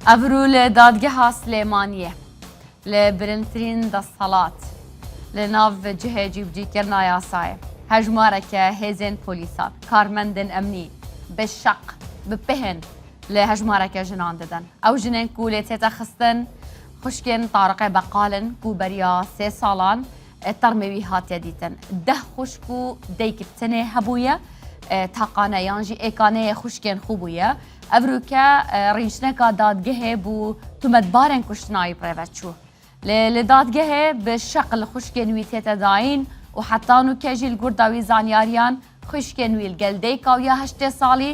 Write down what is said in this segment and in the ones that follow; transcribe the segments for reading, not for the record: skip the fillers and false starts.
ئەبرو لە دادگەها سلێمانیە لە برنترین دەسەڵات لە ناو جهێجی بجیکردنا یاسایە هەژمارەکە هێزên پۆلیسان کارمەندên ئەمنی بشەق بپهن لە هەژمارەکە ژنان دەدەن ئەو ژنێن ku لێ تێتە خستن خوشکێن تاڕقێ بەقالن ku بەریا 3 ساڵان تەرمێوی هاتیە دیتن 10 خوشک و دەیکردنێ هەبوویە تاقانە یانجی ئێکانەیە خوشکێن خوبوویە ئەڤروکە ڕیشنەکە دادگەهێ بوو تومەتبارên کوشتنایی پرێڤەت چوو لە دادگەهێ بە شەقل خوشکێن وی تێتە داین و حتان و کێژی گورداوی زانیاریان خوشکێن ویل گەلدەی کاویە 8 ساڵی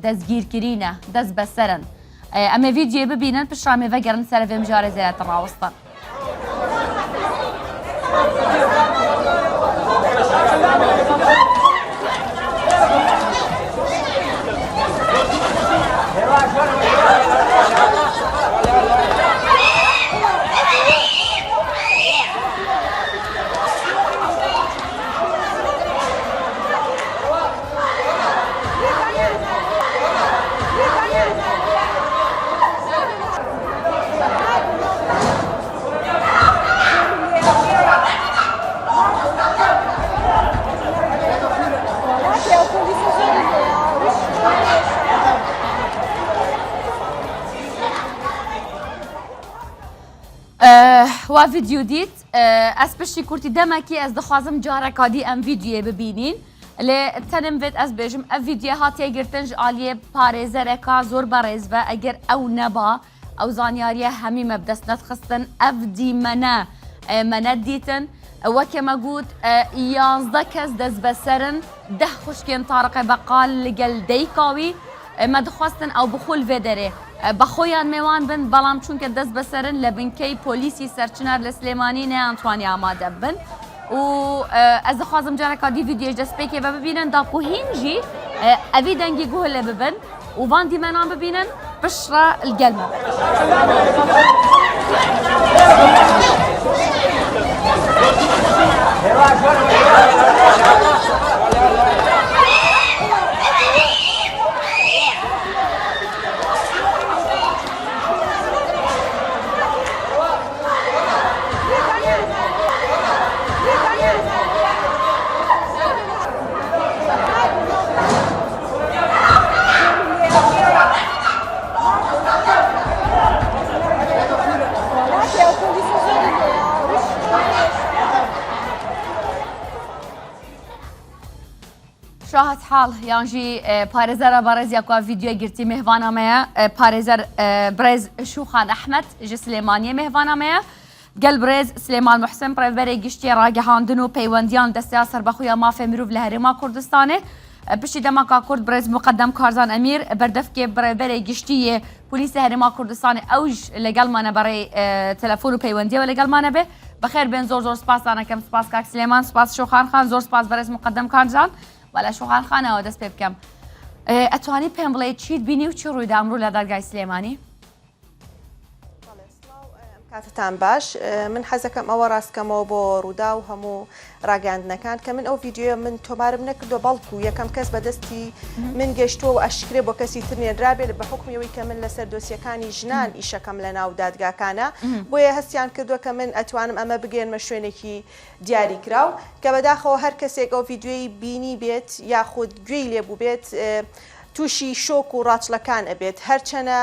دەستگیرکرینە دەست بەسەرن ئەمە ڤیدیۆ ببینن پشتامێ vەگەرن سەر vê mijarê zêdetir rawestin. وا ڤیدیۆ دیت ئەس پشتی کورتی دەمەکی ئەس دەخوازم جارێکادی ئەم ڤیدیۆ ببینین لێ تەنم بێت ئەس بێژم ئەv ڤیدیۆ هاتیە گرتن ji aliyê parêzereka zor berêz ve eger ew neba ew zanyariye hemî me bi dest nedixistin ev dîmene me nedîtin weke me got 11 kes dest beserin 10 xuşkên tariqê beqal li gel deyka wî me dixwastin ew bixul vê derê بەخۆیان میێوان بن بەڵام چونکە دەست بەسەرن لە بنکەی پۆلیسی سەرچنار لە سلێمانی نەیانتوانی ئامادە بن و ئەس دەخوازم جارێکادی ڤیدیۆش دەستپێکێ بە ببینن داپۆهینژی ئەوی دەنگی گوه لێ ببن و وان دیمەنان ببینن پشڕە گەلمە شاهد حال یانجی پارێزەرە بەڕێزیا کو ڤیدیۆ گرتی میهوانەمەیە پارێزەر برێز شوخان ئەحمەد ji سلێمانیە میهوانەمەیە گەل برێز سلێمان محسن پرێڤەرێ گشتیە ڕاگەهاندن و پەیوەندیان دەستیا سەربەخویە مافێ مرۆڤ لە هەرێما کوردستانê پشتی دەماکا کورد برێز مقدم کارزان ئەمیر بەردەفکێ برێڤەرێ گشتیە پلیسی هەرێما کوردستانی ئەوژ لەگەڵمانە بەڕێ تەلەفۆن و پەیوەندیەوە لەگەڵمانە بێ بەخێر بێن زۆر سپاسانەکەم سپاس کاک سلێمان سپاس شوخان خان زۆر سپاس بەڕێز مقدم کارزان ولا شوخان خانەوە دەست پێ بکەم ئەتوانی پێم بڵێ چیت بینی و چی ڕوویدا ئەمڕۆ لە دادگای سلێمانی کاتتان باش من حەزەکەم ئەوە ڕاستکەمەوە بۆ ڕوودا و هەموو ڕاگەاندنەکان کە من ئەو ڤیدیۆ من تۆمارم نەکردو بەڵکو یەکەم کەس بەدەستی من گەشتووە و ئەشکرێ بۆ کەسی تر نێردرابێت بە حکمیەوەی کە من لەسەر دۆسیەکانی ژنان ئیشەکەم لە ناو دادگاکانە بۆیە هەستیان کردووە کە من ئەتوانم ئەمە بگەێنمە شوێنێکی دیاری کراو کە بەداخەوە هەر کەسێک ئەو ڤیدیۆی بینی بێت یاخود گوێی لێبوو بێت تووشی شۆک و ڕاچلەکان ئەبێت هەرچەنە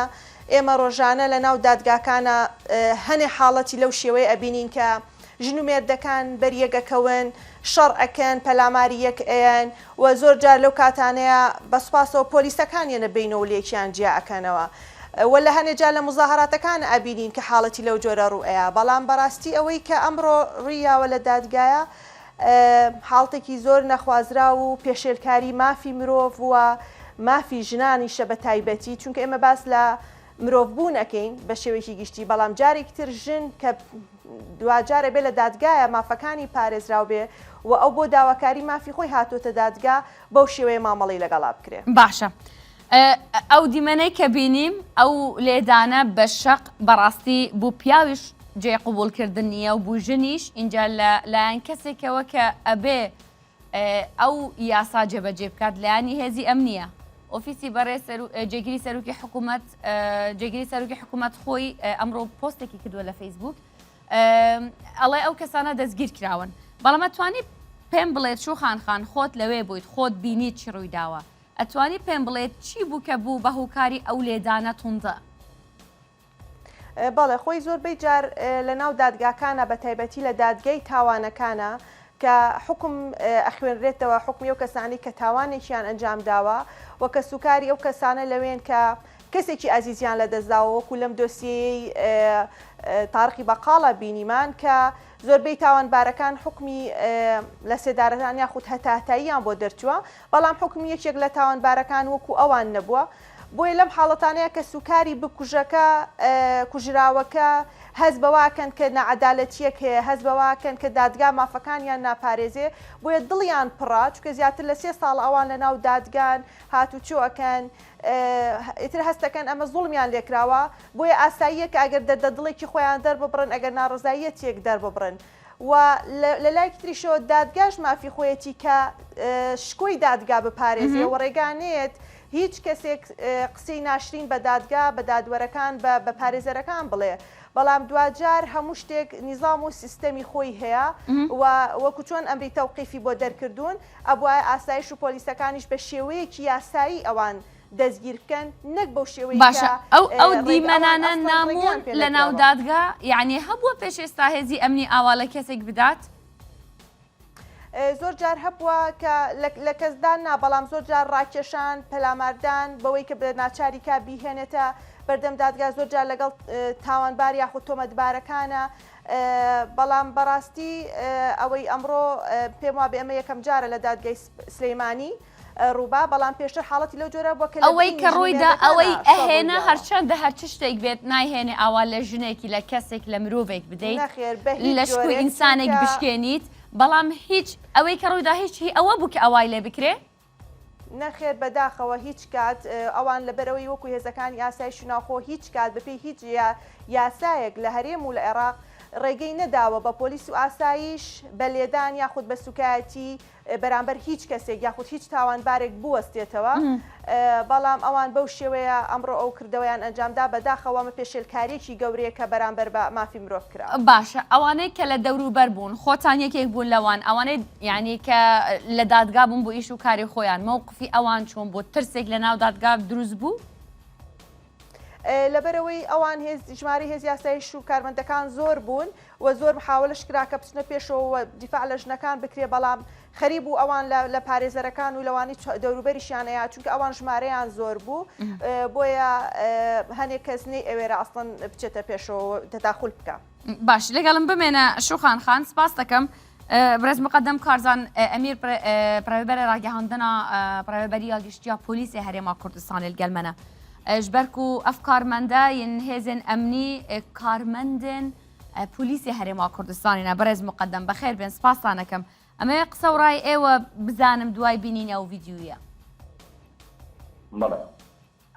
ئێمە ڕۆژانە لە ناو دادگاکانە هەنێ حاڵەتی لەو شێوەیە ئەبینین کە ژن و مێردەکان بەریەگەکەون شەڕ ئەکەن پەلاماری یەک ئەیان و زۆر جار لەو کاتانەیە بەسپاسەوە پۆلیسەکانیانە بینەوە لێکیان جیا ئەکەنەوە وە لە هەنێ جار لە مزاهراتەکان ئەبینین کە حاڵەتی لەو جۆرە ڕوئەیە بەڵام بەڕاستی ئەوەی کە ئەمڕۆ ڕیاوە لە دادگایە حاڵتێکی زۆر نەخوازرا و پێشێلکاری مافی مرۆڤ وە مافی ژنانیشە بە تایبەتی چونکە ئێمە باس لە مرۆڤ بوون ئەەکەین بە شێوەیەکی گشتی بەڵام جارێکی تر ژن کە دوجارە بێ لە دادگایە مافەکانی پارێزراو بێ و ئەو بۆ داواکاری مافی خۆی هاتوۆتە دادگا بەو شێوەیە مامەڵی لەگەڵا بکرێ باشە ئەو دیمەنەی کە بینیم ئەو لێدانە بە شەق بەڕاستی بوو پیاویش جێ قوبولکردن نییە و بوو ژنیش اینجا لایەن کەسێکەوە کە ئەبێ ئەو یاسا جێبەجێ بکات لایانی هێزی ئەم نییە ئۆفیسی بەڕێ جێگیری سەرروکی حکوومەت جێگیری سەرروکی حکوومەت خۆی ئەمڕۆ پۆستێکی کردووە لە فەیسبوک ئەڵێ ئەو کەسانە دەستگیر کراون بەڵام ئەتوانی پێم بڵێت شوخان خان خۆت لەوێ بوویت خۆت بینیت چی ڕووی داوە ئەتوانی پێم بڵێت چی بوو کە بوو بەهۆکاری ئەو لێدانە توندە بەڵێ خۆی زۆربەی جار لە ناو دادگاکانە بە تایبەتی لە دادگای تاوانەکانە کە حکم ئەخوێنرێتەوە حکمی ئەو کەسانی کە تاوانێکیان ئەنجام داوە و کە سوکاری ئەو کەسانە لەوێن کە کەسێکی ئازیزیان لە دەستداوە وەکو لەم دۆسیەی تاریخی بەقاڵە بینیمان کە زۆربەی تاوانبارەکان حکمی لە سێدارەکان یاخود هەتاتاییان بۆ دەرچووە بەڵام حکمی یەکێک لە تاوانبارەکان وەکو ئەوان نەبووە بۆیە لەم حاڵەتانەیە کە سوکاری بکوژەکە کوژراوەکە هەز بەواکەن کە نەعەدالەتیەک هەیە هەز بەواکەن کە دادگا مافەکانیان ناپارێزێ بۆیە دڵیان پڕا چونکە زیاتر لە 3 ساڵ ئەوان لە ناو دادگان هاتوچۆەکەن ئیتر هەستەکەن ئەمە زوڵمیان لێکراوە بۆیە ئاساییە کە ئەگەر دەردەدڵێکی خۆیان دەرببڕن ئەگەر ناڕزایەتێک دەرببڕن و لە لای تریشەوە دادگاش مافی خۆیەتی کە شکۆی دادگا بپارێزێ و ڕێگانێت هیچ کەسێک قسەی ناشرین بە دادگا بە دادوەرەکان بە پارێزەرەکان بڵێ بەڵام دوجار هەموو شتێک نیزام و سیستەمی خۆی هەیە و وەکو چۆن ئەمری تەوقیفی بۆ دەرکردوون ئەبووە ئاسایش و پۆلیسەکانیش بە شێوەیەکی یاسایی ئەوان دەستگیر بکەن نەک بەو شێوەیە باشە ئەو دیمەنانە نامون لە ناو دادگا یعنی هەبووە پێش ئێستا هێزی ئەمنی ئاوا لە کەسێک بدات زۆر جار هەبووە کە لە کەسدان نا بەڵام زۆر جار ڕاکێشان پەلاماردان بەوەی کە بە ناچاریکا بیهێنێتە بەردەم دادگا زۆر جار لەگەڵ تاوانبار یاخود تۆمەتبارەکانە بەڵام بەڕاستی ئەوەی ئەمڕۆ پێم وابێ ئەمە یەکەم جارە لە دادگای سلەیمانی ڕووبا بەڵام پێشتر حاڵەتی لەو جۆرە بووە کە ئەوەی کە ڕوویدا ئەوەی ئەهێنا هەرچەندە هەرچ شتێک بێت نایهێنێ ئاوا لە ژنێکی لە کەسێک لە مرۆڤێک بدەیت لە شکوی ئینسانێک بشکێنیت بەڵام هیچ ئەوەی کە ڕوویدا هیچ ئەوە بوو کە ئەوای لێ بکرێ نەخێر بەداخەوە هیچ کات ئەوان لەبەرەوەی وەکو هێزەکانی یاسای شناخۆ هیچ کات بەپێی هیچ یاسایەک لە هەرێم و لە عێراق ڕێگەی نەداوە بە پۆلیس و ئاسایش بە لێدان یاخود بە سوکایەتی بەرامبەر هیچ کەسێک یاخود هیچ تاوانبارێک بوەستێتەوە بەڵام ئەوان بەو شێوەیە ئەمڕۆ ئەو کردەوەیان ئەنجامدا بەداخەوەمە پێشێلکارێکی گەورەیە کە بەرامبەر بە مافی مرۆڤ کرا باشە ئەوانەی کە لە دەوروبەر بوون خۆتان یەکێک بوون لەوان ئەوانەی یعنی کە لە دادگا بوون بۆ ئیش و کاری خۆیان مووقفی ئەوان چۆن بۆ ترسێک لە ناو دادگا دروست بوو لەبەرەوەی ئەوان ژماری هێز یاسایش و کارمەندەکان زۆر بوون و زۆر محاولەش کرا کە بچنە پێشەوە دیفاع لە ژنەکان بکرێ بەڵام خەریب و ئەوان لە پارێزەرەکان و لەوانی دەوروبەریشیانەیە چونکە ئەوان ژمارەیان زۆر بوو بۆیە هەنێک کەس نەی ئەوێرە ئەسڵەن بچێتە پێشەوە تەداخل بکە باش لەگەڵم بمێنە شوخان خان سپاس دەکەم برز مقدم کارزان ئەمیر پرەوەبەرە ڕاگەهاندنە پرەوەبەری یاگەشتیا پۆلیسی هەرێما کوردستانی لەگەڵمەنە ژبەرک و ئەف کارمەندە یەن هێزن ئەمنی کارمەندن پۆلیسی هەرێما کوردستانینە بەڕێز مقدم بەخێر بێن سپاسانەکەم ئەمە قسە و ڕای ئێوە بزانم دوای بینینە و ڤیدیۆیە بەڵێ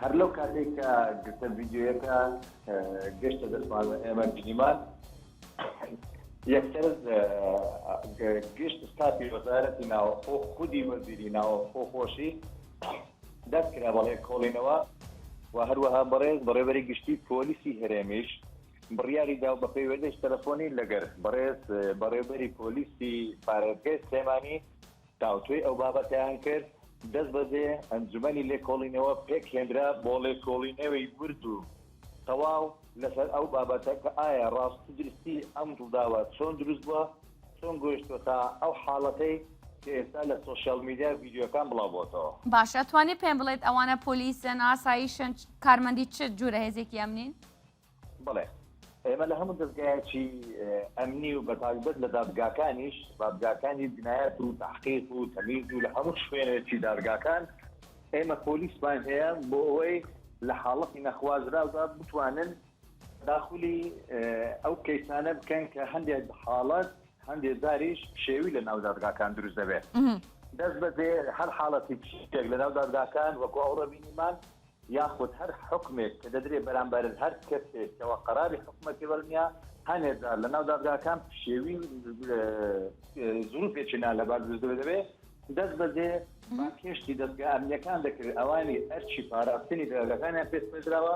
هەر لەو کاتێک کە گرتە ڤیدیۆیەکە گەشتە دەستمان ئێمە بینیمان یەکسەر گشت ستافی وەزارەتی ناوەخۆ خودی وەزیری ناوەخۆ خۆشی دەست کرا بەڵێ کۆڵینەوە و هەروەها بەڕێوەبەری گشتی پۆلیسی هەرێمیش بڕیاری دا و بە پەیوەندیش تەلەفۆنی لەگەر بەڕێوەبەری پۆلیسی پارێزگای سلێمانی داوتوێی ئەو بابەتیان کرد دەست بەجێ ئەنجومەنی لێکۆڵینەوە پێک هێنرا بۆ لێکۆڵینەوەی ورد و تەواو لەسەر ئەو بابەتە کە ئایا ڕاستی درستی ئەم ڕووداوە چۆن دروست بووە چۆن گۆیشتوە تا ئەو حاڵەتەی ئێستا لە سۆشیال میدیا ڤیدیۆکان بڵاو بۆتەوە باشە توانێت پێم بڵێت ئەوانە پۆلیسن ئاسایشن کارمەندی چ جوورە هێزێکی ئەمنین بڵێ ئێمە لە هەموو دەستگایەکی ئەمنی و بەتایبەت لە دادگاکانیش دادگاکانی جینایەت و تحقیق و تەمیز و لە هەموو شوێنێکی دادگاکان ئێمە پۆلیسمان هەیە بۆ ئەوەی لە حاڵەتی نەخوازراودا بتوانن داخلی ئەو کەیسانە بکەن کە هەندێک حاڵەت هەندێک داریش شێوی لە ناو دادگاکان دروست دەبێت دەست بەجێ هەر حاڵەتی پشتێک لە ناو دادگاکان وەکو ئەوڕە بینیمان یاخود هەر حکمێک کە دەدرێت بەرامبەر هەر کەسێک کەەوە قەراری حکومەتی وەرنیا هەنێجار لە ناو دادگاکان شێوی زروفێکی نا لەبار دروست دەبێت دەست بەجێ با کێشتی دەستگا ئەمنیەکان دەکرێت ئەوانی ئەرچی پاراستنی دەرەکانیان پێدراوە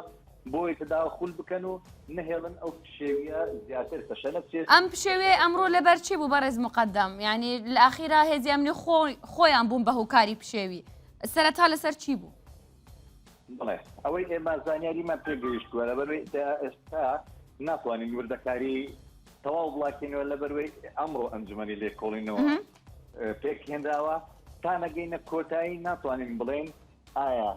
بۆی تداوە خول بکەن و نهێڵن ئەو شێویە زیاتر سەشە نەبچێت. ئەم پشێوێ ئەمڕۆ لەبەرچی بوو بەڕێز مقدم، ینی لە ئاخیرا هێزی ئەمنی خۆیان بوون بە هۆکاری پشێوی سەرەتا لەسەر چی بوو؟ بڵێ ئەوەی ئێمە زانیاریمان پێگەیشتووە لەبەروەی ئێستا ناتوانین وردەکاری تەواو بڵاکێنەوە لەبەروەی ئەمڕۆ ئەنجومەنی لێکۆڵینەوە پێکهێنراوە تا نەگەینە کۆتایی ناتوانین بڵێن ئایا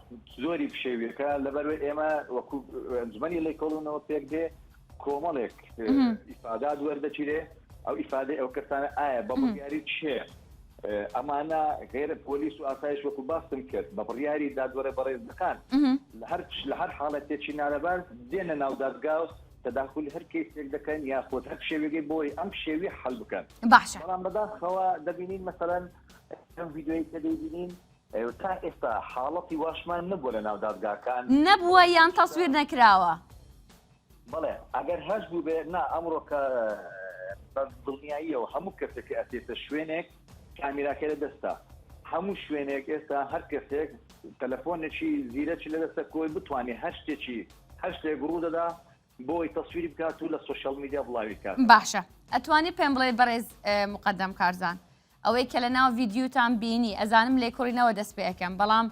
زۆری پشێویەکە لەبەروەی ئێمە وەکو ئەنجومەنی لێکۆڵینەوە پێک دێ کۆمەڵێک ئیفادات وەردەچیرێ ئەو ئیفادەی ئەو کەسانە ئایا بە بڕیاری چێ ئەمانە غێرە پۆلیس و ئاسایش وەکو باستم کرد بە بڕیاری دادوەرە بەڕێزەکان لە هەر حاڵەتێکی نالەبار دێنە ناو دادگا و تداخل هەر کەسێک دەکەن یاخۆت هەر شێوێکی بۆی ئەم شێوی حەل بکەن. باشە بەڵام بەداخەوە دەبینین مەسەڵەن ئەم ڤیدیۆی کە دەیبینین تا ئێستا حاڵەتی واشمان نەبووە لە ناو دادگاکان نەبووە یان تەسویر نەکراوە. بەڵێ ئەگەر هەش بوو بێ نا ئەمڕۆ کە بە دڵنیاییەوە هەموو کەسێکی ئەتێتە شوێنێک کامیراکە لە دەستا هەموو شوێنێک ئێستا هەر کەسێک تەلەفۆنێکی زیرەکی لە دەستە کۆی بتوانێت هەر شتێکی هەر شتێک ڕوو دەدا بۆی تەسویری بکات و لە سۆشیال میدیا بڵاوی کات. باشە ئەتوانی پێم بڵێ بەڕێز مقدم کارزان ئەوەی کە لە ناو ڤیدیۆتان بینی ئەزانم لێکۆڵینەوە دەست پێ یەکەم بەڵام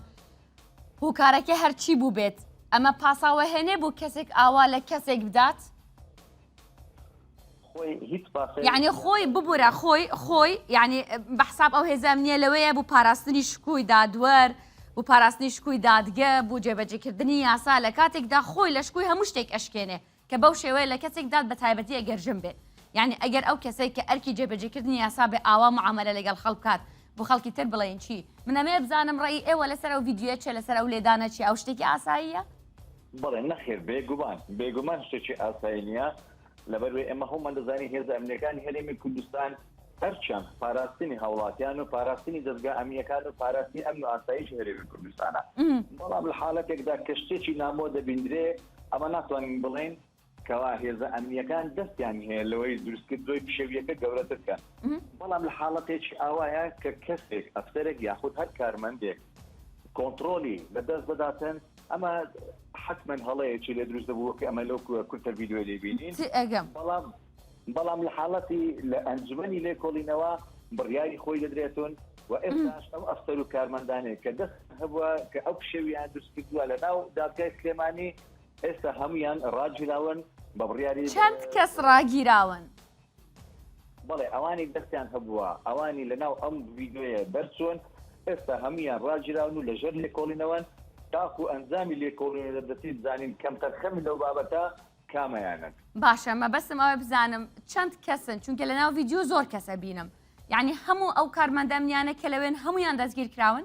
هوکارەکە هەرچی بوو بێت ئەمە پاساوە هێنێ بوو کەسێک ئاوا لە کەسێک بدات یعنی خۆی ببوورە خۆی یعنی بەحساب ئەو هێزە نییە لەوەیە بوو پاراستنی شکوی دادوەر بوو پاراستنی شکوی دادگە بوو جێبەجێکردنی یاسا لە کاتێکدا خۆی لە شکوی هەموو شتێک ئەشکێنێ کە بەو شێوەیە لە کەسێک داد بە تایبەتی ئەگەرژم بێت یعنی ئەگەر ئەو کەسێک کە ئەرکی جێبەجێکردنی یاسا بێ ئاوا معاملە لەگەڵ خەڵکات بۆ خەڵکی تر بڵێن چی منەمێ بزانم ڕێی ئێوە لەسەر ئەو ڤیدیۆ چێ لەسەر ئەو لێدانە چی ئەو شتێکی ئاساییە؟ بڵێ نەخێر بێگومان شتێکی ئاسایی نییە لەبەروێ ئێمە هەومان دەزانین هێزە ئەمنیەکانی هەرێمی کوردستان هەرچەند پاراستنی هاوڵاتیان و پاراستنی دەستگا ئەمنیەکان و پاراستنی ئەمن و ئاسایشی هەرێمی کوردستانە بەڵام لە حاڵەتێکدا کە شتێکی نامۆ دەبیندرێ ئەمە ناتوانین بڵێن کەوا هێزە ئەمنیەکان دەستیان هەیە لەوەی دروستکردنەوەی پشێویەکە گەورەترکەن بەڵام لە حاڵەتێکی ئاوایە کە کەسێک ئەفسەرێک یاخود هەر کارمەندێک کۆنتڕۆلی بەدەست بداتن ئەمە حتمما هەڵەیەکی لێ دروست دەبووە کە ئەمە لەو کورتە ڤیدیۆ دەبینین بەڵام لە حاڵەتی لە ئەنجومەنی لێکۆڵینەوە بڕیاری خۆی دەدرێتون و ئێستاش ئەو ئەفسەر و کارمەندانێک کە دەست هەبووە کە ئەو پشێویان دروست کردووە لە ناو دادگای سلێمانی ئێستا هەمویان ڕاگیراون بە بڕیاری چەند کەس ڕاگیراون؟ بەڵێ ئەوانی دەستیان هەبووە ئەوانی لە ناو ئەم ڤیدیۆیە بەرچۆن ئێستا هەمویان ڕاگیراون و لەژێر لێکۆڵینەوەن تاکو ئەنجامی لێکۆڵینە دەدەچیت زانین کەم تەرخەمی لەو بابەتە کامەیانن. باشە مە بەسم ئەوە بزانم چەند کەسن چونکە لە ناو ڤیدیۆ زۆر کەسە بینم یعنی هەموو ئەو کارمەندەمنیانە کە لەوێن هەمویان دەستگیر کراون؟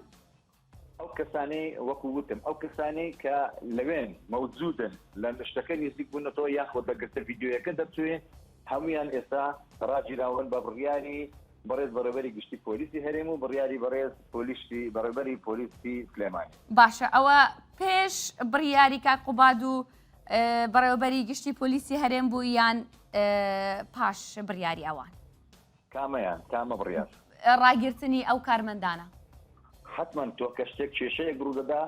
ئەو کەسانەی وەکو وتم ئەو کەسانەی کە لەوێن مەوجودن لە شتەکە نزیک بوونەوە یاخۆ دەگرتە ڤیدیۆیەکە دەبچێت هەمویان ئێستا ڕاگیراون بە بڕیاری بەڕێز بەڕێبەری گشتی پۆلیسی هەرێم و بڕیاری بەڕێز پۆلیسی بەڕێبەری پۆلیسی سلێمانی. باشە ئەوە پێش بڕیاری کاک قوباد و بەڕێوەبەری گشتی پۆلیسی هەرێم بوو یان پاش بڕیاری ئەوان؟ کامەیان کامە بڕیار؟ ڕاگررتنی ئەو کارمەندانە حتمما تۆ کە شتێک کێشەیەک ڕوودەدا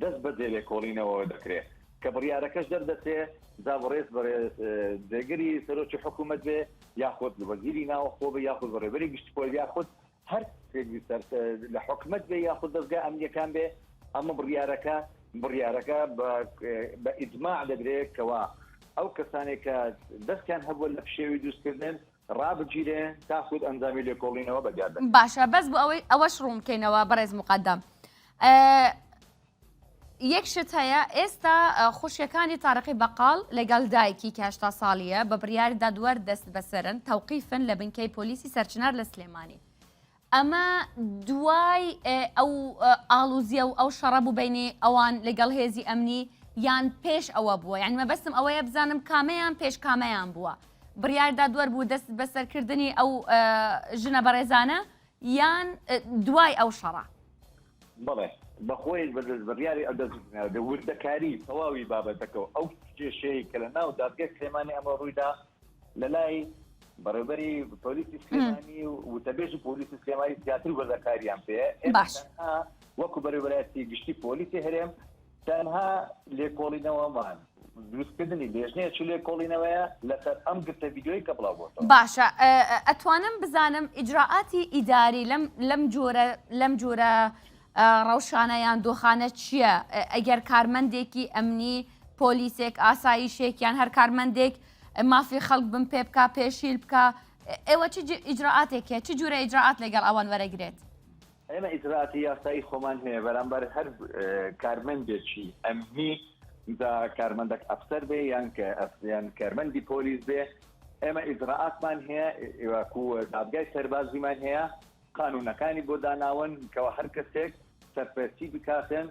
دەست بەجێ لێکۆڵینەوە دەکرێت کە بڕیارەکەش دەردەچێ دا بەڕێز جێگەری سەرۆکی حکوومەت بێ یاخود وەزیری ناوەخۆ بێ یاخود بەڕێبەری گشتی پۆلیس یاخود هەر لە حکوومەت بێ یاخود دەستگا ئەمنیەکان بێ ئەمە بڕیارەکە بە ئیجماع دەدرێت کەوا ئەو کەسانێک کە دەستیان هەبووە لە پشێوی دروستکردن ڕابگیرێ تاخود ئەنجامی لێکۆڵینەوە بەجاردن. باشە بەس بۆ ئەوەش ڕوونکەینەوە بەڕێز مقدم یەک شت هەیە ئێستا خوشکەکانی تارەقی بەقاڵ لەگەڵ دایکی کە 80 ساڵیە بە بڕیاری دادوەر دەست بەسەرن تەوقیفن لە بنکەی پۆلیسی سەرچنار لە سلێمانی ئەمە دوای ئەو ئاڵوزیە و ئەو شەڕە بوو بینی ئەوان لەگەڵ هێزی ئەمنی یان پێش ئەوە بووە یعنی مەبەستم ئەوەیە بزانم کامەیان پێش کامەیان بووە بڕیار دادوەر بوو دەست بەسەرکردنی ئەو ژنە بەڕێزانە یان دوای ئەو شەڕە؟ بەڵێ بەخۆی بڕیاری وردەکاری تەواوی بابەتەکەەوە ئەو کێشەیە کە لە ناو دادگای سلێمانی ئەمە ڕوویدا لە لای بەڕێبەری پۆلیسی سلێمانی و وتەبێژ و پۆلیسی سلێمانی زیاتر وردەکاریان پێ وەکو بەڕێوەبەرایەتی گشتی پۆلیسی هەرێم تەنها لێکۆڵینەوەمان دروستکردنی لێژنەیە چ لێکۆڵینەوەیە لەسەر ئەم گرتە ڤیدیۆی کە بڵاو بۆتەوە. باشە ئەتوانم بزانم ئیجراعاتی ئیداری لەم جۆرە ڕەوشانەیان دۆخانە چییە؟ ئەگەر کارمەندێکی ئەمنی پۆلیسێک ئاساییشێکیان هەر کارمەندێک مافی خەڵک بم پێ بکە پێشیل بکە ئێوە چ ئیجراعاتێکە چ جوورە ئیجراعات لەگەڵ ئەوان وەرەگرێت؟ ئێمە ئیجراعاتی یاسایی خۆمان هەیە بەرامبەر هەر کارمەندێکی ئەمنی کارمەندێک ئەفسەر بێ یان کارمەندی پۆلیس بێ ئێمە ئیجراعاتمان هەیە وەکو دادگای سەربازیمان هەیە قانونەکانی بۆ داناون کەەوە هەر کەسێک سەرپەرستی بکاتن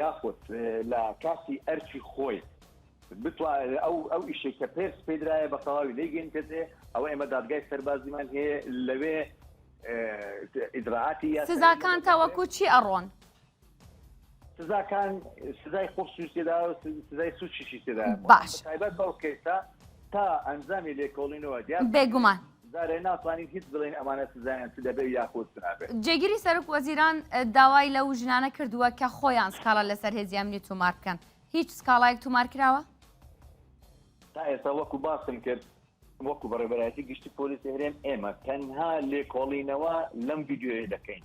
یاخود لە کاسی ئەرچی خۆی ئەو ئیشێک کە پێرس پێدرایە بە تەواوی لێگەین کەسێ ئەوە ئێمە دادگای سەربازیمان هەیە لەوێ ئیجراعاتی سزاکان تاوەکو چی ئەڕۆن؟ سزاکان سزای خۆسووسێدا و سزای سوچیشی تێدا باش تایبەت بەو کەسە تا ئەنجامی لێکۆڵینەوە دیار بێگومان زارێ ناتوانین هیچ بڵێن ئەمانە سزایان چ دەبێت یاخود نابێت. جێگیری سەرۆک وەزیران داوای لەو ژنانە کردووە کە خۆیان سکاڵە لەسەر هێزی ئەمنی تومار بکەن. هیچ سکاڵایەک تومار کراوە؟ تا ئێستا وەکو باسم کرد وەکو بەڕێوەبەرایەتی گشتی پۆلیسی هەرێم ئێمە تەنها لێکۆڵینەوە لەم ڤیدیۆیە دەکەین.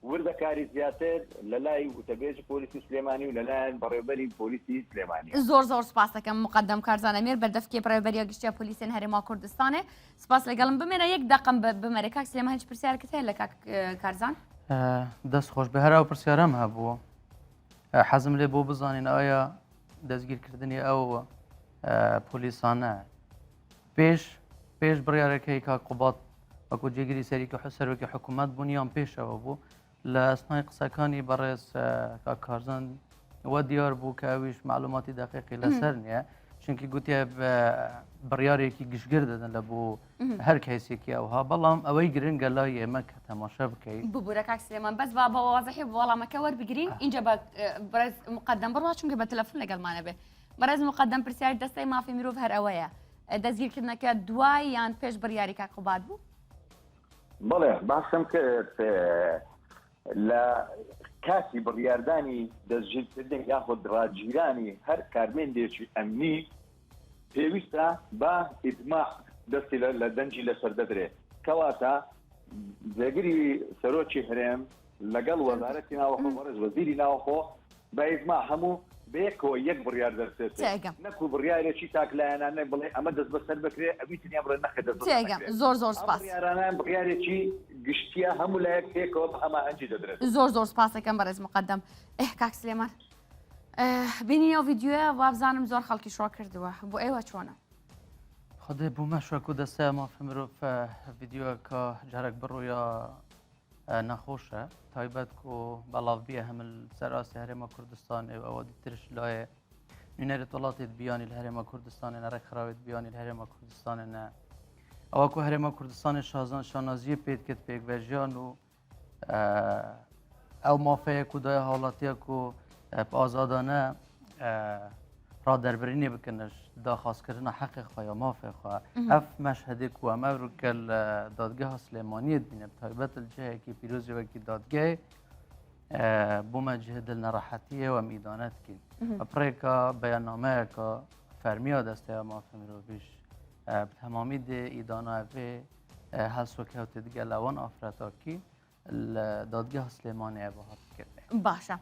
وردەکاری زیاتر لە لای وتەبێژی پۆلیسی سلێمانی و لەلایەن بەڕێوەبەری پۆلیسی سلێمانی. زۆر سپاس دەکەم مقدم کارزانەمێر بەردەفکێ بەڕێوەبەریە گشتیە پۆلیسیان هەرێما کوردستانê سپاس لەگەڵم بمێنە یەک دەقم بمەرە کاک سلێمان هیچ پرسیارێکت هەیە لە کاک کارزان؟ دەست خۆش بە هەراو پرسیارەم هەبووە حەزم لێ بۆ بزانین ئایا دەستگیرکردنی ئەو پۆلیسانە پێش بڕیارەکەی کاک قوبات وەکو جێگیری سەریکە سەرۆکی حکوومەت بوون یان پێشەوە بوو لە ئەسنای قسەکانی بەڕێز کاک کارزان وە دیار بوو کە ئەویش معلوماتی دقیقی لەسەر نییە چونکی گوتیە بڕیارێکی گشتگر دەدەن لە بۆ هەر کەسێکی ئەوها بەڵام ئەوەی گرنگە لای ئێمە کە تەماشا بکەیت ببوورە کاک سلێمان بەس با بە وازەحی وەڵامەکە وەربگرین اینجا بە بەڕێز مقدم بڕوا چونکە بە تەلەفۆن لەگەڵمانە بێ بەڕێز مقدم پرسیاری دەستەی مافی مرۆڤ هەر ئەوەیە دەستگیرکردنەکە دوای یان پێش بڕیاری کاک قوبات بوو؟ بڵێ باسم کرد لە کاسی بڕیاردانی دەستگیرکردن یاخود ڕاگیرانی هەر کارمێندێکی ئەمنی پێویستە بە ئیجماع دەستی لە دەنجی لەسەر دەدرێت کەواتە جێگیری سەرۆکی هەرێم لەگەڵ وەزارەتی ناوەخۆ بەڕێز وەزیری ناوەخۆ بە ئیجماع هەموو بەیەکەوە یەک بڕیار دەرسێت نەکو بڕیارێکی تاکلایەنانە بڵێ ئەمە دەست بەسەر بکرێ ئەوی تنیا بڕێ نەخێت زۆر سپاس بڕیارێکی گشتیە هەموو لایەک پێکەوە بە هەما ئەنجی دەدرێت زۆر سپاسەکەم بەڕێز مقدم کاک سلێمان بینی ئەو ڤیدیۆیە وابزانم زۆر خەڵکی شۆ کردووە بۆ ئێوە چۆنە؟ خدای بوومە شوەکو دەستە مافی مرۆڤ ڤیدیۆکە جارێک بڕوویە نەخۆشە تایبەت و بەڵاوبیە هەمل سەراسی هەرێمە کوردستان ئەوە دیترش لایە نوێنەرێت وڵاتێت بیانی لە هەرێمە کوردستانە نەڕێک خراوێت بیانی لە هەرێمە کوردستانە ئەوەکو هەرێمە کوردستانی شازان شانازیە پێت کرد پێکبەژیان و ئەو مافەیەک و دای هاوڵاتیەک و ئازادانە ڕادەربرینی بکنش داخوازکردنە حەقی خۆی مافێ خوا ئەف مەشهدێک و ئەمە ڕووکە لە دادگەها سلێمانیت بینە تایبەت جهەیەکی پیرۆزیوەکی دادگای بوومە جهە دڵنەڕەحەتیە و میدانەتکین ئەپڕێکە بەیاننامەیەکە فەرمیە دەستەیە مافی مرۆڤیش تەمامی دێ ئیداناوێ هەلسۆکەوتێ دیگە لەوان ئافرەتاکی لە دادگەها سلێمانیە بەهات کرد باشە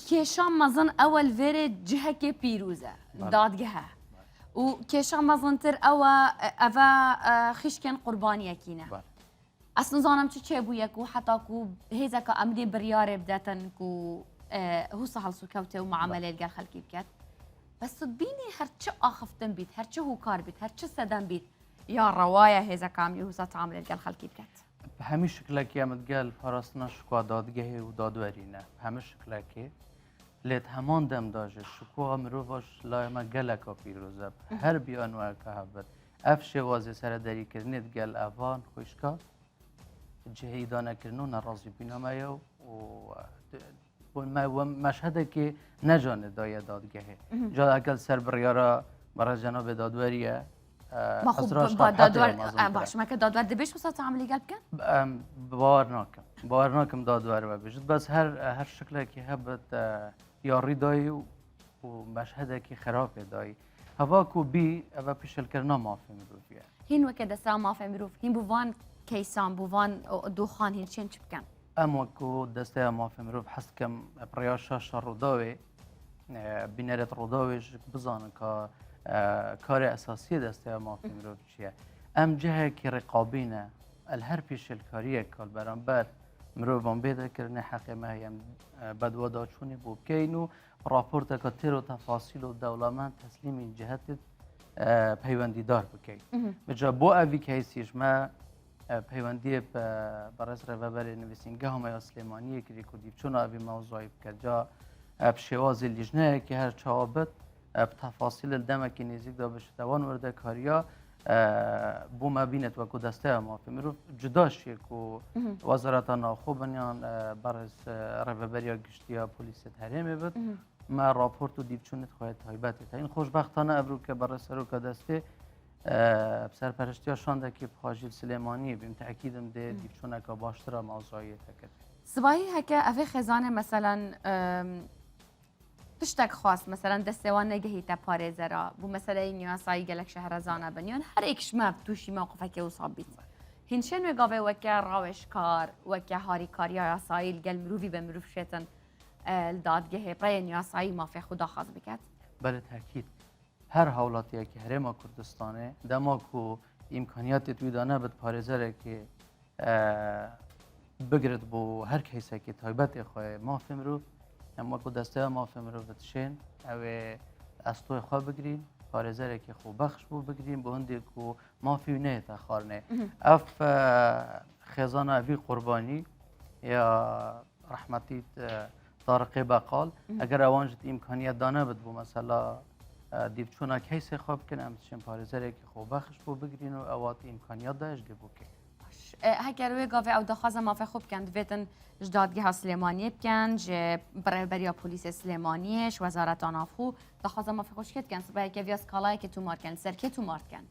کێشان مەزن ئەوە لێرێ جهەکێ پیرۆزە دادگەها و کێشان مەزنتر ئەوە خیشکێن قوربانیەکینە ئەسن زانم چ چێبوویەک و حتاک و هێزەکە ئەمدێ بڕیارێ بدەتن و هوسە هەڵسوکەوتێ و معاملێ لەگەڵ خەڵکی بکات بەس بینی هەرچە ئاخفتن بیت هەرچە هوکار بیت هەرچە سەدەن بیت یا ڕەوایە هێزەکامی هوسە تعاملێ لەگەڵ خەڵکی بکات بە هەمی شکلێکی ئەمەدگەل پاراستنە شکوا دادگەهێ و دادوەرینە هەمە شکلێکی لێت هەمان دەمداژە شکوها مرۆڤش لایەمە گەلەکە پیرۆزە هەر بیانوەکە هەبێت ئەف شێوازی سەرەدەریکردنێت گەل ئەڤان خۆشکە جهەی دانەکردن و نەڕازی بینەمەیە و مەشهدێکی نەجانێت دایە دادگەهێ جا ئەگەل سەر بڕیارە بەڕێ جەنابێ دادوەریە باش ما کە دادوەر دەبێت وسا تعاملی گەل بکەن باوەڕ ناکەم دادوەرەوە بێژت بەس هەر شکلێکی هەبێت یاڕی دایی و مەشهدێکی خراپێ دایی هەواک و بی ئەوە پیشلکردنا مافی مرۆڤیە هین وەکە دەسا مافی مرۆڤ هین بوان کەیسان بوان دۆخان هین چێن چ بکەن ئەم وەکو دەستەیە مافی مرۆڤ حەستکەم پڕیاشە ڕووداوێ بینەرێت ڕووداوێژ بزانن کە کاری ئەساسیە دەستەیە مافی مرۆڤ چییە ئەم جهەیەکی ڕێقابینە هەر پیشلکاریە کاڵ بەرامبەر مرۆڤان بێدەکردنی حەقێمە هەیە بەدوەداچوونی بۆ بکەین و راپۆرتەکە تێر و تەفاسیل و دەوڵەمەند تەسلیمی جهەتت پەیوەندیدار بکەیت بجا بۆ ئەوی کەیسیشمە پەیوەندیە بەڕێز ڕێبەبەری نوویسینگە هەمەیە سلێمانیە کردی کوردی بچوون ئەوی مەوزوعی بکرد جا پشێوازی لیژنەیەکی هەر چاوابێت تەفاسیل دەمەکی نێزیکدا بشتەوان وەردەکاریە بوومە بینێت وەکو دەستەیە مافی مرۆڤ جوداشێک و وەزارەتە ناوخۆ بەنیان بەڕێز ڕێبەبەریە گشتیە پۆلیسێت هەرێمێ بێت ما راپۆرت و دیبچوونت خۆیت تایبەتی تا این خۆشبەختانە ئەبروو کە بەڕێز سەرۆکە دەستێ سەرپەرشتیە شاندێکی بخواژیل سلێمانی بیم تاکیدم دێ دیبچوونەکە باشترە ماوزایەتەکەت سبایی هەکە ئەvê خێزانێ مەسەلەن تشتێک خواست مەسەرەن دەستێوان نەگەهیتە پارێزەرا بوو مەسەلەی نیاسایی گەلک شەهرەزانە بنیان هەر ئێکشمە تووشی مووقفەکە و سابیت هینشێن وێگاوێ وەکە ڕاوێشکار وەکە هاریکاریە یاسایی گەل مرۆڤی بە مرۆڤ شێتن دادگەهێ پڕێ نیاسایی مافی خوددا خواست بکات بەلێ تاکید هەر هاوڵاتیەکی هەرێما کوردستانێ دەماک و ئیمکانیاتی تویدا نەبێت پارێزەرێکی بگرێت بۆ هەر کەیسێکی تایبەتی خۆی مافی مرۆڤ ئەم وەکو دەستەیە مافی مرۆڤ بتشێن ئەوێ ئەستۆی خوا بگرین پارێزەرێکی خۆبەخش بوو بگرین بۆ هەندێک و مافی و نەیەتە خواردنێ ئەف خێزانە ئەوی قوربانی یا ڕەحمەتیت طارقی بەقال ئەگەر ئەوانجت ئیمکانیەت دانەبێت بوو مەسەلا دیبچوونە کەیسێ خۆ بکەن ئەم چێن پارێزەرێکی خۆبەخش بوو بگرین و ئەوات ئیمکانیات داش دێ بووکەین هەگەر وێ گاوێ ئەو دەخوازە مافی خۆ بکەن دەبێتن ji dadgeha Silêmaniyê bikin ji birêberiya polîsê Silêmaniyê ji wezareta navxû daxwaza mafî xweşkê dikin sibeheke viya skalayekê tûmar dikin serkê tûmar dikin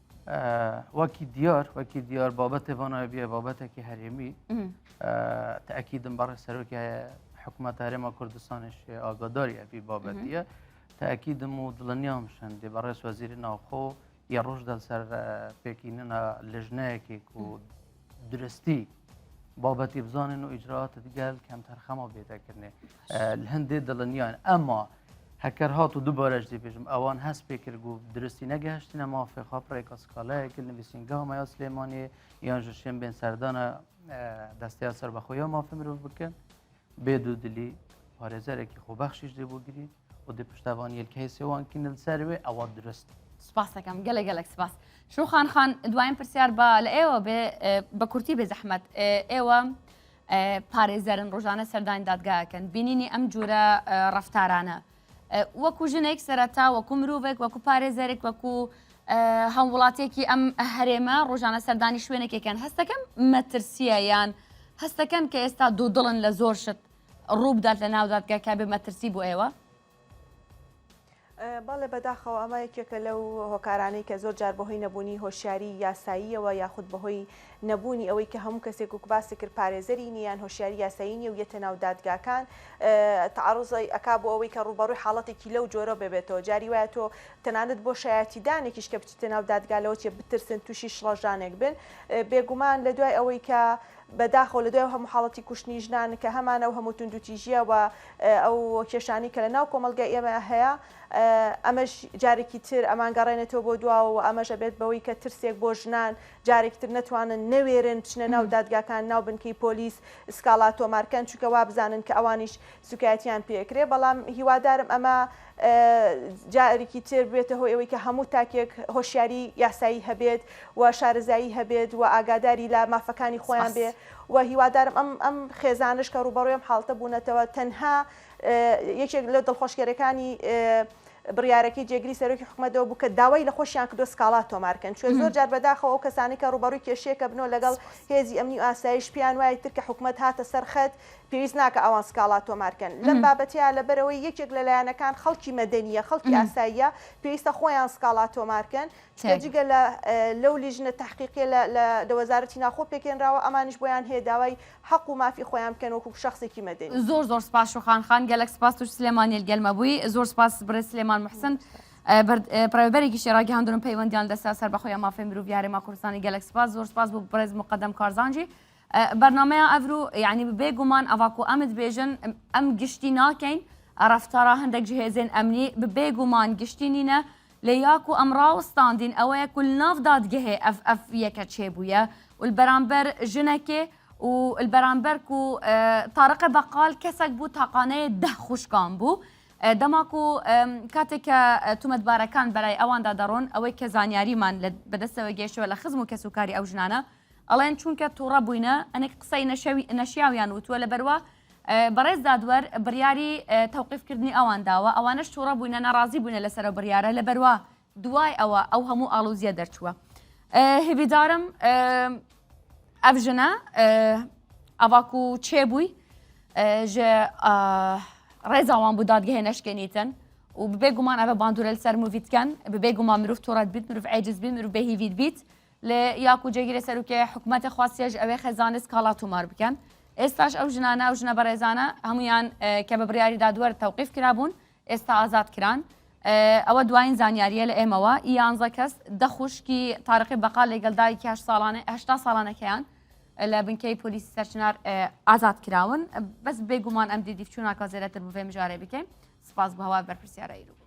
وەکی دیار بابەتێ vana بێ بابەتێکی هەرێمی تاکیدم بەڕێ سەرۆکی حکوومەت هەرێما کوردستانیش ئاگاداری ئەوی بابەتیە تاکیدم و دڵنیامشن دێ بەڕێز وەزیری ناوخۆ یا ڕۆژ دەل سەر پێکینە لژنەیەکێک و درستی بابەتی بزانن و ئیجراتت گەل کەمتر خەما بێتەکردێ هەندێ دڵنیان ئەمما هەکەر هات و دووبارەش دێبێژم ئەوان هەست پێکرد و درستی نەگەهشتنە مافێخوا پڕێکە سکالایەکە نوویسینگە هەمەیا سلێمانیە یان ژ شێن بێن سەردانە دەستیا سەر بەخۆیان مافی مرۆڤ بکەن بێ دوو دلی پارێزەرێکی خۆبەخشیش دێ بۆ گرین و دێ پشتەوانیە کەیسێوانکردن سەروێ ئەوە درست سپاس دەکەم gelek سپاس شوخان خان دوایین پرسیار بە لە ئێوە بە کورتی بێ زەحمەت ئێوە پارێزەرن ڕۆژانە سەردانی دادگاکەن بینینی ئەم جورە ڕەفتارانە وەکو ژنێک سەرەتا وەکو مرۆڤێک وەکو پارێزەرێک وەکو هەموڵاتێکی ئەم هەرێمە ڕۆژانە سەردانی شوێنێکێکیان هەستەکەم مەترسیە یان هەستەکەن کە ئێستا دوو دڵن لە زۆر شت ڕوو بدات لە ناو دادگاکە بێ مەترسی بۆ ئێوە بەڵێ بەداخەوە ئەمە یەکێکە لەو هۆکارانەی کە زۆر جار بەهۆی نەبوونی هۆشیاری یاساییەوە یاخود بەهۆی نەبوونی ئەوەی کە هەموو کەسێک و باسی کرد پارێزەری نیان هۆشیاری یاسایی نیە و یەتە ناو دادگاکان تعڕزی ئەکا بۆ ئەوەی کە ڕوبەڕووی حاڵەتێکی لەو جۆرە ببێتەوە جاری وایە تۆ تەنانەت بۆ شایەتیدانێکیش کە بچیتە ناو دادگالەوە چێ بترسن تووشی شڵەژانێک بن بێگومان لە دوای ئەوەی کە بەداخەوە لە دوای هەموو حاڵەتی کوشتنی ژنان کە هەمانە و هەموو توندوتیژیە و ئەو کێشانی کە لە ناو کۆمەلگای ئێمە هەیە ئەمەش جارێکی تر ئەمان گەڕێنێتەوە بۆ دواوە و ئەمەشە بێت بەوەی کە ترسێک بۆ ژنان جارێک تر نەتوانن نەوێرن بچنە ناو دادگاکان ناو بنکەی پۆلیس سکاڵا تۆمارکەن چونکە وا بزانن کە ئەوانیش سوکایەتیان پێکرێ بەڵام هیوادارم ئەمە جارێکی تر بێتە هۆی ئەوەی کە هەموو تاکێک هۆشیاری یاسایی هەبێت و شارەزایی هەبێت و ئاگاداری لە مافەکانی خۆیان بێ و هیوادارم ئەم خێزانش کە ڕوبەڕۆیم حاڵتە بوونەتەوە تەنها یەکێک لە دڵخۆشکێرەکانی بڕیارەکەی جێگری سەرۆکی حکوومەتەوە بوو کە داوای لە خۆشیان کردو سکاڵات تۆمارکەن چۆن زۆر جار بەداخەوە ئەو کەسانی کە ڕوبەڕووی کێشەیەکە بنەوە لەگەڵ هێزی ئەمنی و ئاسایش پیان وایە تر کە حکوومەت هاتە سەرخەت پێویست ناکە ئەوان سکاڵات تۆمارکەن لەم بابەتەیە لەبەرەوەی یەکێک لەلایەنەکان خەڵکی مەدەنیە خەڵکی ئاساییە پێویستە خۆیان سکاڵات تۆمارکەن جگە لەو لیژنە تحقیقی لە وەزارەتی ناخۆ پێکێنراوە ئەمانش بۆیان هەیە داوای حەق و مافی خۆیان بکەن وەکو شخصێکی مەدەنی. زۆر سپاس شوخان گەلک سپاس توش سلێمانی گەلمە بووی زۆر سپاس بڕێ سلێمان محسن پرایبەرێکی ڕاگەهاندن پەیوەندیان دەستا سەر بەخۆیان مافی مرۆڤ یاریما کوردستانی گەلک سپاس زۆر سپاس بۆ بڕێز مقدم کارزانجی بەرنامەیە ئەڤرو یعنی بێگومان ئەواکو ئەمت بێژن ئەم گشتی ناکەین ڕەفتارە هەندێک جهێزێن ئەمنی بێگومان گشتی نینە لە یاکو ئەم ڕاوەستاندین ئەوەیە کول ناو دادگەهێ ئەف یەکە چێبوویە و بەرامبەر ژنەکێ و البەرامبەر و تارقە بەقال کەسێک بوو تاقانەیە دە خوشکان بوو دەماکو کاتێککە تومەتبارەکان بەلای ئەواندا دەڕۆن ئەوەی کە زانیاریمان بەدەستەوە گەشتەوە لە خزم و کەسوکاری ئەو ژنانە ئەڵێن چونکە تووڕە بووینە ئەنێک قسەی نەشیاویان وتووە لە بەروە بەڕێز دادوەر بڕیاری تەوقیفکردنی ئەوان داوە ئەوانش تووڕە بووینە ناڕازی بووینە لەسەر بڕیارە لە بەروە دوای ئەوە ئەو هەموو ئاڵوزیە دەرچووە هیویدارم ئەف ژنە ئەواکو چێبووی ڕێزاوان بوو دادگەهێ نەشکێنیتن و ببێگومان ئەوە باندورە لەسەر موڤیتکەن ببێگومان مرۆڤ تووڕەت بیت مرۆڤ عێجز بیت مرۆڤ بەهیوید بیت لە یاکو جێگیرە سەرروکێ حکوومەتی خواستێژ ئەوێ خێزانە سکاڵات تومار بکەن ئێستاش ئەو ژنانە ئەو ژنە بەڕێزانە هەمویان کە بە بڕیاری دادوەر تەوقیف کرابوون ئێستا ئازاد کران ئەوە دوایین زانیاریە لە ئێمەوە یانزە کەس دەخوشکی تارقی بەقال لەگەڵدایکی 8 ساڵانەکەیان لە بنکەی پۆلیسی سەرچنار ئازاد کراون بەس بێگومان ئەم دیدیفچوو ناکە زێرەتر بۆ فێ مژارێ بکەین سپاس بە هەوا بەرپرسیارە ئیرو